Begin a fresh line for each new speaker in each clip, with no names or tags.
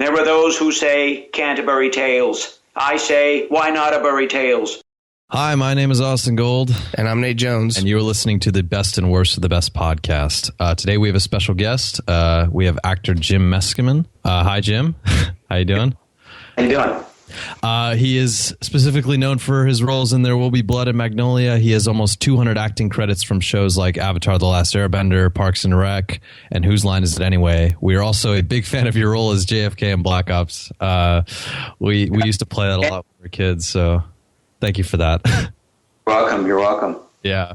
there were those who say, Canterbury Tales. I say, why not a Bury Tales?
Hi, my name is Austin Gold.
And I'm Nate Jones.
And you're listening to the Best and Worst of the Best podcast. Today we have a special guest. We have actor Jim Meskimen. Hi, Jim. How you doing?
How you doing?
He is specifically known for his roles in There Will Be Blood and Magnolia. He has almost 200 acting credits from shows like Avatar: The Last Airbender, Parks and Rec, and Whose Line Is It Anyway? We are also a big fan of your role as JFK in Black Ops. We used to play that a lot when we were kids, so thank you for that.
You're welcome.
Yeah.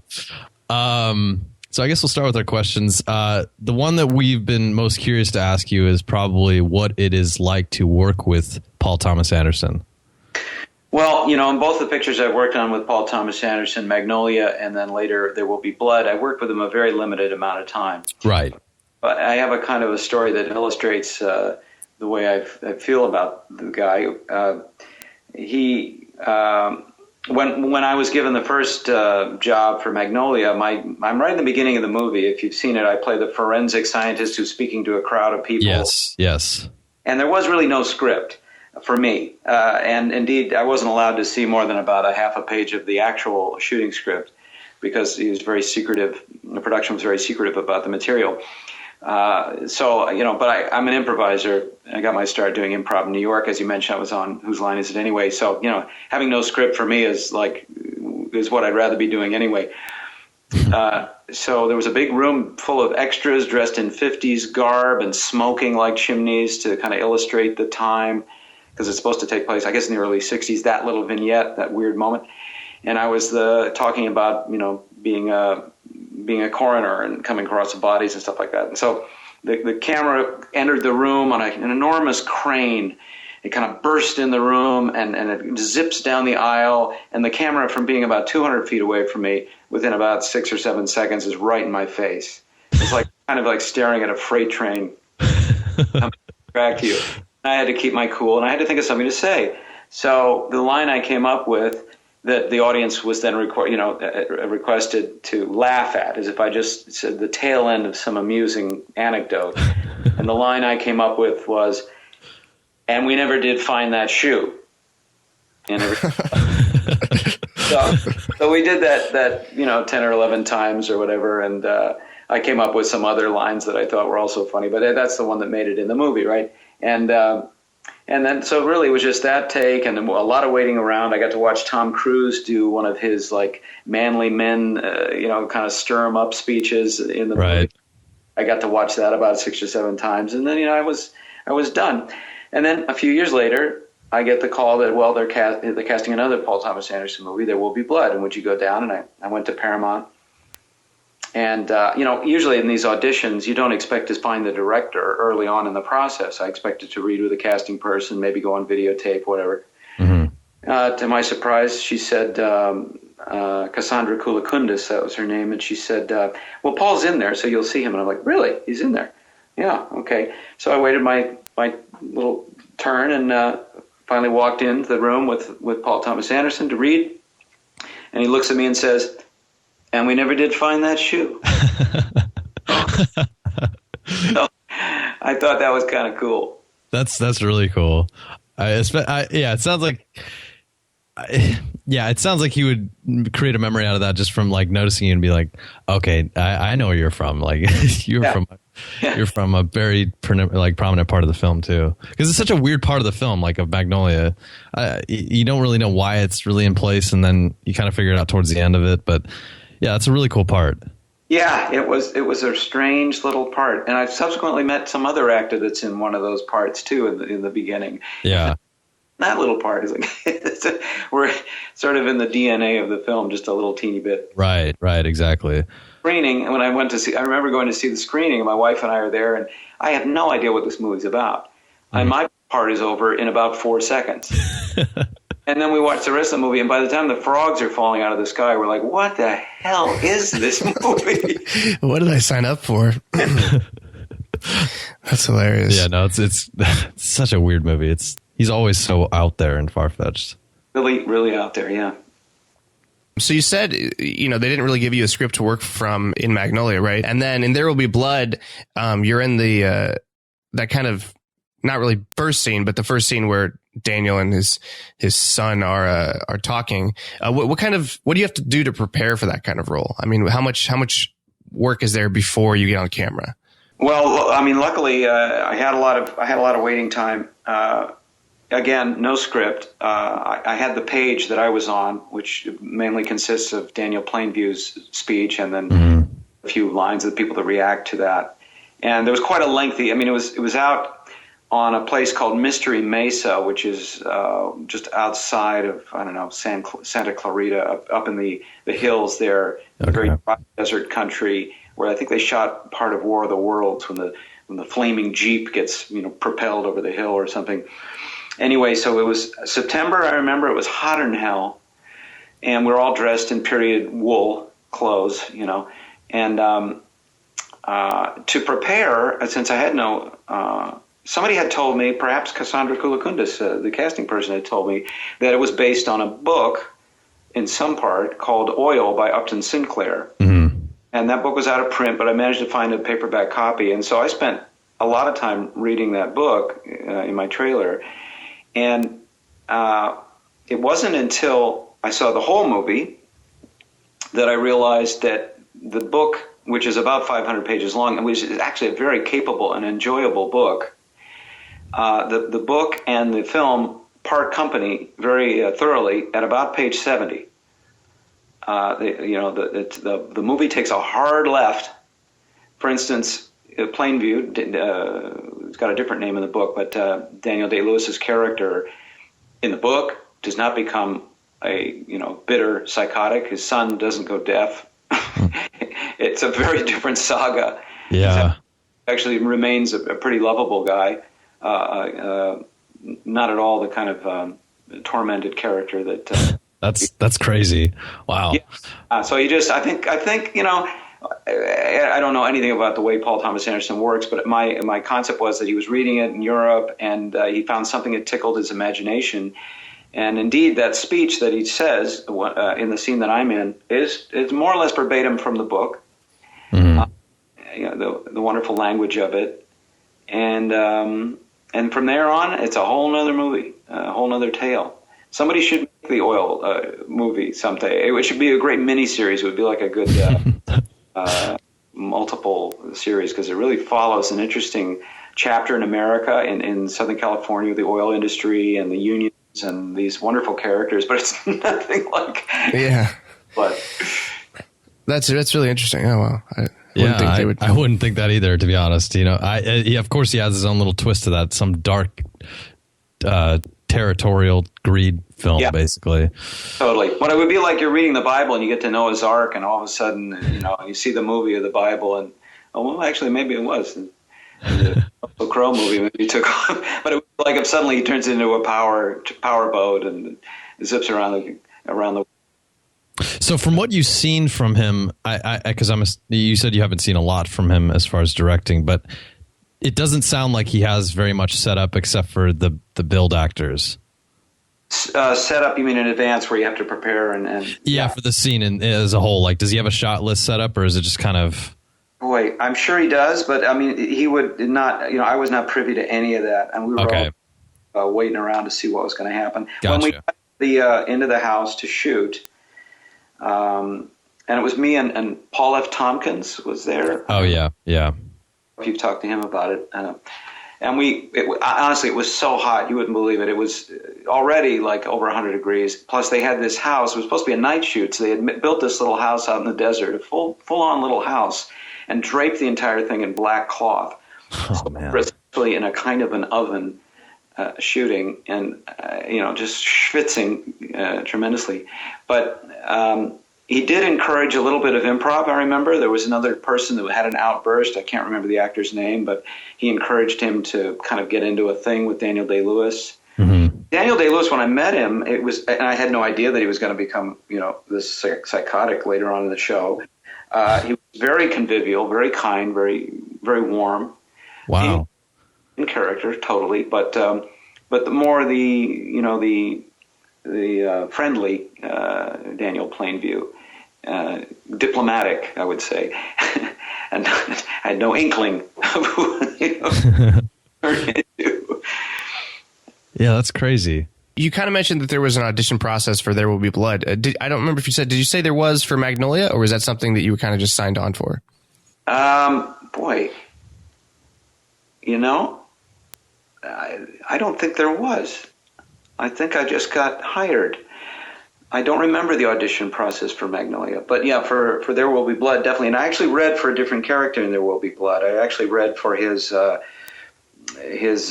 So I guess we'll start with our questions. The one that we've been most curious to ask you is probably what it is like to work with Paul Thomas Anderson.
Well, in both the pictures I've worked on with Paul Thomas Anderson, Magnolia, and then later There Will Be Blood, I worked with him a very limited amount of time. Right. But I have a kind of a story that illustrates the way I feel about the guy. When I was given the first job for Magnolia, I'm right in the beginning of the movie. If you've seen it, I play the forensic scientist who's speaking to a crowd of people. Yes. And there was really no script for me. And indeed, I wasn't allowed to see more than about a half a page of the actual shooting script because he was very secretive. The production was very secretive about the material. But I'm an improviser. I got my start doing improv in New York. As you mentioned, I was on Whose Line Is It Anyway? So, having no script for me is what I'd rather be doing anyway. So there was a big room full of extras dressed in 50s garb and smoking like chimneys to kind of illustrate the time because it's supposed to take place, I guess, in the early 60s, that little vignette, that weird moment. And I was talking about, being a coroner and coming across the bodies and stuff like that. And so the camera entered the room on an enormous crane. It kind of burst in the room and it zips down the aisle. And the camera, from being about 200 feet away from me, within about 6 or 7 seconds, is right in my face. It's kind of like staring at a freight train coming back to you. I had to keep my cool and I had to think of something to say. So the line I came up with, that the audience was then requested to laugh at, as if I just said the tail end of some amusing anecdote. And the line I came up with was, "And we never did find that shoe." And so we did that 10 or 11 times or whatever, and I came up with some other lines that I thought were also funny, but that's the one that made it in the movie, right? And then, so really it was just that take and a lot of waiting around. I got to watch Tom Cruise do one of his manly men, kind of stir 'em up speeches in the movie. I got to watch that about 6 or 7 times. And then, I was done. And then a few years later, I get the call that, well, they're casting another Paul Thomas Anderson movie, There Will Be Blood. And would you go down? And I went to Paramount. And, usually in these auditions, you don't expect to find the director early on in the process. I expected to read with a casting person, maybe go on videotape, whatever. Mm-hmm. To my surprise, she said, Cassandra Koulakundis, that was her name, and she said, well, Paul's in there, so you'll see him. And I'm like, really? He's in there? Yeah, okay. So I waited my little turn and finally walked into the room with Paul Thomas Anderson to read. And he looks at me and says, "And we never did find that shoe." So I thought that was kind of cool. That's
really cool. It sounds like it sounds like he would create a memory out of that just from noticing you and be like, okay, I know where you're from. You're from a very prominent part of the film too, because it's such a weird part of the film, of Magnolia. You don't really know why it's really in place, and then you kind of figure it out towards the end of it, but. Yeah, it's a really cool part. Yeah, it was a strange little part, and I've subsequently met some other actor that's in one of those parts too in the beginning. Yeah, that little part is we're sort of in the DNA of the film, just a little teeny bit. Right, exactly. Screening, when I remember going to see the screening, and my wife and I are there, and I have no idea what this movie's about. Mm-hmm. And my part is over in about 4 seconds. And then we watch the rest of the movie, and by the time the frogs are falling out of the sky, we're like, what the hell is this movie?
What did I sign up for? That's hilarious.
Yeah, no, it's such a weird movie. He's always so out there and far-fetched.
Really, really out there, yeah.
So you said, they didn't really give you a script to work from in Magnolia, right? And then in There Will Be Blood, you're in the that kind of not really first scene, but the first scene where Daniel and his son are talking. What do you have to do to prepare for that kind of role? I mean, how much work is there before you get on camera?
Well, I mean, luckily, I had a lot of waiting time. Again, no script. I had the page that I was on, which mainly consists of Daniel Plainview's speech and then a few lines of the people that react to that. And there was quite a lengthy. I mean, it was out on a place called Mystery Mesa, which is just outside of, I don't know, Santa Clarita, up in the hills there, a very dry desert country, where I think they shot part of War of the Worlds when the flaming Jeep gets propelled over the hill or something. Anyway, so it was September. I remember it was hotter than hell, and we're all dressed in period wool clothes, and to prepare, since I had no. Somebody had told me, perhaps Cassandra Koulakundis, the casting person, had told me that it was based on a book in some part called Oil by Upton Sinclair. Mm-hmm. And that book was out of print, but I managed to find a paperback copy. And so I spent a lot of time reading that book in my trailer. And it wasn't until I saw the whole movie that I realized that the book, which is about 500 pages long, and which is actually a very capable and enjoyable book, the book and the film part company very thoroughly at about page 70. The movie takes a hard left. For instance, Plainview, it's got a different name in the book, but Daniel Day-Lewis's character in the book does not become a bitter psychotic. His son doesn't go deaf. It's a very different saga.
Yeah,
he actually remains a pretty lovable guy. Not at all the kind of tormented character that.
That's crazy. Wow.
Yeah. So I think I don't know anything about the way Paul Thomas Anderson works, but my concept was that he was reading it in Europe and he found something that tickled his imagination. And indeed, that speech that he says in the scene that I'm in is more or less verbatim from the book. Mm-hmm. The wonderful language of it, and from there on, it's a whole nother movie, a whole nother tale. Somebody should make the Oil movie someday. It should be a great miniseries. It would be like a good multiple series because it really follows an interesting chapter in America, in Southern California, the oil industry and the unions and these wonderful characters. But it's nothing like.
Yeah.
But
that's really interesting. Oh wow.
I wouldn't think that either, to be honest. Of course he has his own little twist to that, some dark, territorial greed film, basically. Totally.
Well, it would be like you're reading the Bible and you get to Noah's Ark, and all of a sudden, you see the movie of the Bible, and actually, maybe it was the Russell Crowe movie. Maybe took off, but it was like if suddenly he turns into a power boat and zips around the.
So from what you've seen from him, you said you haven't seen a lot from him as far as directing, but it doesn't sound like he has very much set up except for the build actors.
Set up, you mean in advance where you have to prepare and
for the scene as a whole. Like, does he have a shot list set up, or is it just kind of?
Boy, I'm sure he does, but I mean, he would not. I was not privy to any of that, and we were all waiting around to see what was going to happen.
Gotcha.
When we got into the house to shoot. And it was me and Paul F. Tompkins was there.
Oh, yeah.
If you've talked to him about it. And honestly, it was so hot, you wouldn't believe it. It was already like over 100 degrees. Plus, they had this house. It was supposed to be a night shoot, so they had built this little house out in the desert, a full-on little house, and draped the entire thing in black cloth.
Oh, man.
Essentially in a kind of an oven shooting and, just schwitzing tremendously. But he did encourage a little bit of improv, I remember. There was another person that had an outburst. I can't remember the actor's name, but he encouraged him to kind of get into a thing with Daniel Day-Lewis. Mm-hmm. Daniel Day-Lewis, when I met him, and I had no idea that he was going to become, this psychotic later on in the show. He was very convivial, very kind, very, very warm.
Wow.
In character, totally. But the more the friendly Daniel Plainview, diplomatic, I would say, and I had no inkling of who turned into.
Yeah, that's crazy.
You kind of mentioned that there was an audition process for There Will Be Blood. I don't remember if you said, did you say there was for Magnolia, or was that something that you kind of just signed on for?
Boy, you know, I don't think there was. I think I just got hired. I don't remember the audition process for Magnolia, but yeah, for There Will Be Blood, definitely. And I actually read for a different character in There Will Be Blood. I actually read for his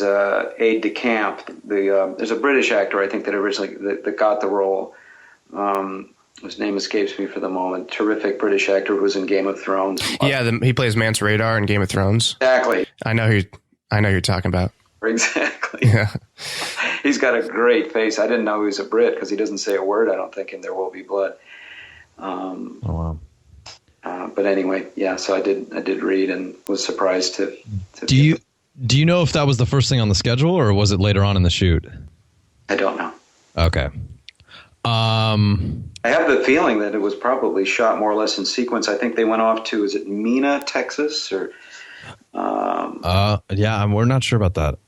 aide de camp. There's a British actor, I think, that originally that got the role. His name escapes me for the moment. Terrific British actor who was in Game of Thrones.
Yeah, he plays Mance Rayder in Game of Thrones.
Exactly.
I know who you're talking about.
Exactly.
Yeah.
He's got a great face. I didn't know he was a Brit because he doesn't say a word, I don't think, in There Will Be Blood.
Oh, wow.
But anyway, yeah, so I did read and was surprised to
Do you know if that was the first thing on the schedule, or was it later on in the shoot?
I don't know.
Okay.
I have the feeling that it was probably shot more or less in sequence. I think they went off to, is it Mena, Texas, or
yeah, we're not sure about that.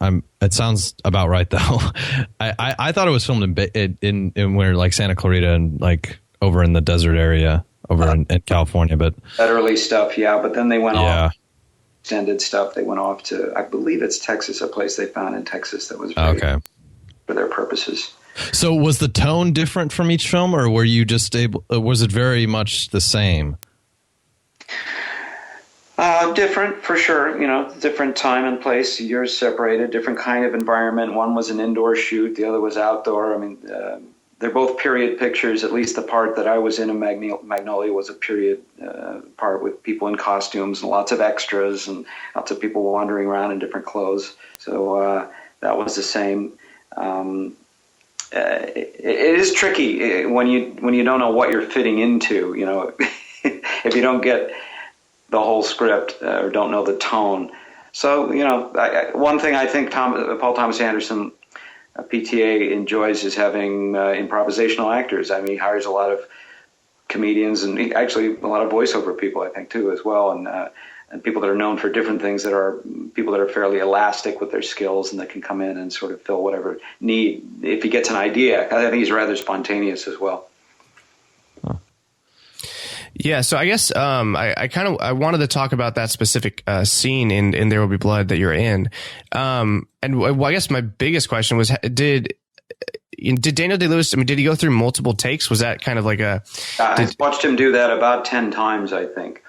It sounds about right though. I thought it was filmed in where like Santa Clarita and like over in the desert area over in California, but
that early stuff, yeah. But then they went
yeah.
off extended stuff. They went off to, I believe it's Texas, a place they found in Texas that was very,
okay
for their purposes.
So was the tone different from each film, or were you just able? Was it very much the same?
Different for sure, you know, different time and place, years separated, different kind of environment. One was an indoor shoot, the other was outdoor. I mean, they're both period pictures. At least the part that I was in Magnolia was a period part with people in costumes and lots of extras and lots of people wandering around in different clothes. So that was the same. It is tricky when you don't know what you're fitting into, you know, if you don't get the whole script or don't know the tone. So, you know, one thing I think Paul Thomas Anderson, PTA, enjoys is having improvisational actors. I mean, he hires a lot of comedians and actually a lot of voiceover people, I think, too, as well. And people that are known for different things, that are people that are fairly elastic with their skills and that can come in and sort of fill whatever need. If he gets an idea, I think he's rather spontaneous as well.
Yeah, so I guess I wanted to talk about that specific scene in There Will Be Blood that you're in, and I guess my biggest question was, did Daniel Day-Lewis? I mean, did he go through multiple takes? Was that kind of like a?
I watched him do that about 10 times, I think.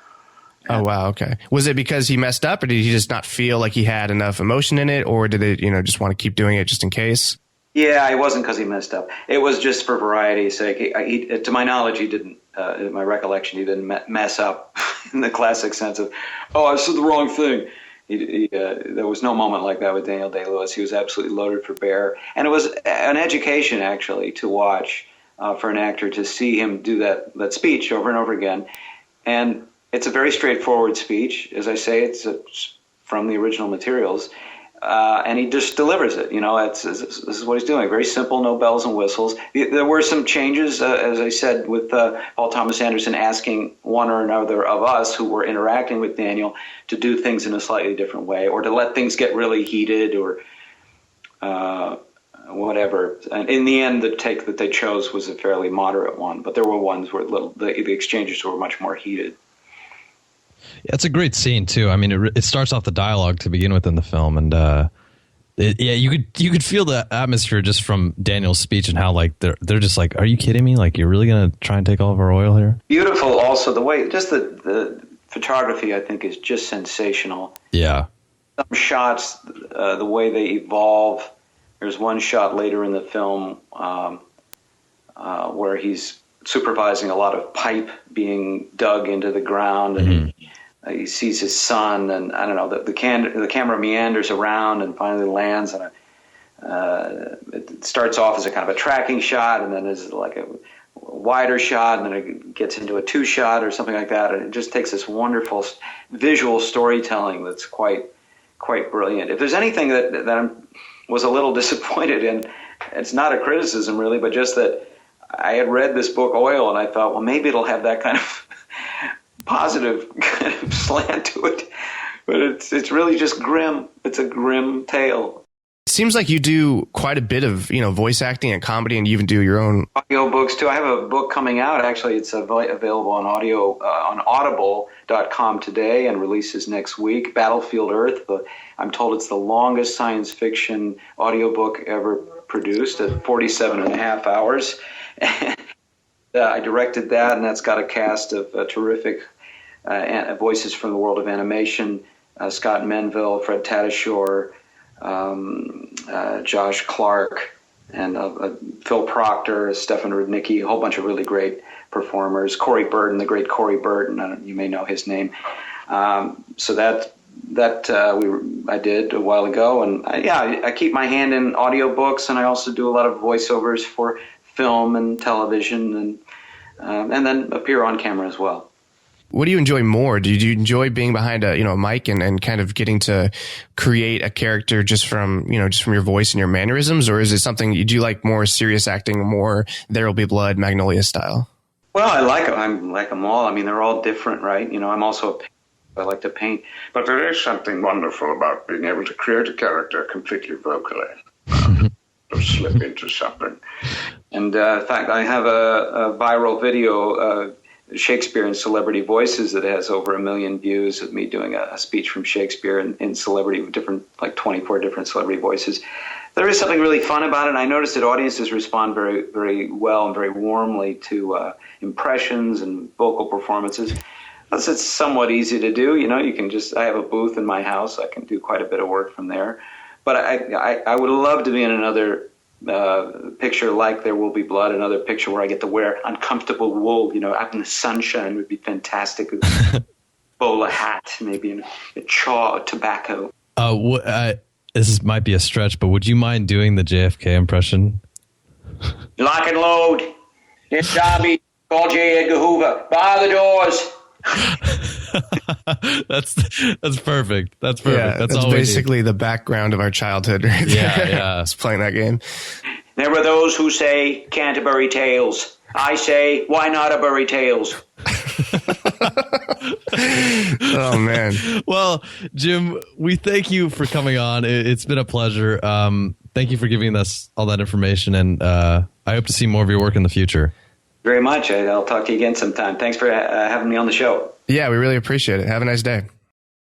Oh wow, okay. Was it because he messed up, or did he just not feel like he had enough emotion in it, or did it, just want to keep doing it just in case?
Yeah, it wasn't because he messed up. It was just for variety's sake. He, to my knowledge, he didn't. In my recollection, he didn't mess up in the classic sense of, oh, I said the wrong thing. There was no moment like that with Daniel Day-Lewis. He was absolutely loaded for bear. And it was an education, actually, to watch for an actor to see him do that speech over and over again. And it's a very straightforward speech. As I say, it's from the original materials. And he just delivers it. This is what he's doing. Very simple, no bells and whistles. There were some changes, as I said, with Paul Thomas Anderson asking one or another of us who were interacting with Daniel to do things in a slightly different way, or to let things get really heated, or whatever. And in the end, the take that they chose was a fairly moderate one, but there were ones where the exchanges were much more heated.
Yeah, it's a great scene too. I mean, it starts off the dialogue to begin with in the film, and you could feel the atmosphere just from Daniel's speech and how like they're just like, are you kidding me? Like, you're really gonna try and take all of our oil here? Beautiful. Also, the way the photography, I think, is just sensational. Yeah. Some shots, the way they evolve. There's one shot later in the film where he's supervising a lot of pipe being dug into the ground, and he sees his son, and I don't know, the camera meanders around and finally lands on it starts off as a kind of a tracking shot, and then is like a wider shot, and then it gets into a two shot or something like that, and it just takes this wonderful visual storytelling that's quite brilliant. If there's anything that I was a little disappointed in, it's not a criticism really, but just that I had read this book, Oil, and I thought, well, maybe it'll have that kind of positive kind of slant to it. But it's really just grim. It's a grim tale.
Seems like you do quite a bit of, voice acting and comedy, and you even do your own
audio books too. I have a book coming out. Actually, it's available on audio on audible.com today and releases next week. Battlefield Earth. I'm told it's the longest science fiction audiobook ever produced at 47 and a half hours. I directed that, and that's got a cast of terrific voices from the world of animation. Scott Menville, Fred Tatasciore, Josh Clark, and Phil Proctor, Stefan Rudnicki, a whole bunch of really great performers. Corey Burton, the great Corey Burton, you may know his name. So I did a while ago, and I keep my hand in audiobooks, and I also do a lot of voiceovers for film and television, and then appear on camera as well.
What do you enjoy more? Do you enjoy being behind a mic and kind of getting to create a character just from your voice and your mannerisms? Or is it something do you like more serious acting, more There Will Be Blood, Magnolia style?
Well, I like them all. I mean, they're all different, right? I'm also I like to paint. But there is something wonderful about being able to create a character completely vocally. Or slip into something. And in fact, I have a viral video, Shakespeare in Celebrity Voices, that has over 1 million views of me doing a speech from Shakespeare in celebrity, different, like 24 different celebrity voices. There is something really fun about it. And I noticed that audiences respond very, very well and very warmly to impressions and vocal performances. Plus, it's somewhat easy to do. You can I have a booth in my house. I can do quite a bit of work from there. But I would love to be in another picture like There Will Be Blood, another picture where I get to wear uncomfortable wool, out in the sunshine would be fantastic. Bowler hat, maybe a chaw of tobacco.
This might be a stretch, but would you mind doing the JFK impression?
Lock and load. It's Darby. Call J. Edgar Hoover. Bar the doors.
That's perfect. That's perfect.
Yeah,
that's
all basically the background of our childhood right there.
Yeah.
It's playing that game.
There are those who say Canterbury Tales. I say, why not a Bury Tales?
Oh man.
Well, Jim, we thank you for coming on. It's been a pleasure. Thank you for giving us all that information, and I hope to see more of your work in the future.
Very much. I'll talk to you again sometime. Thanks for having me on the show.
Yeah, we really appreciate it. Have a nice day.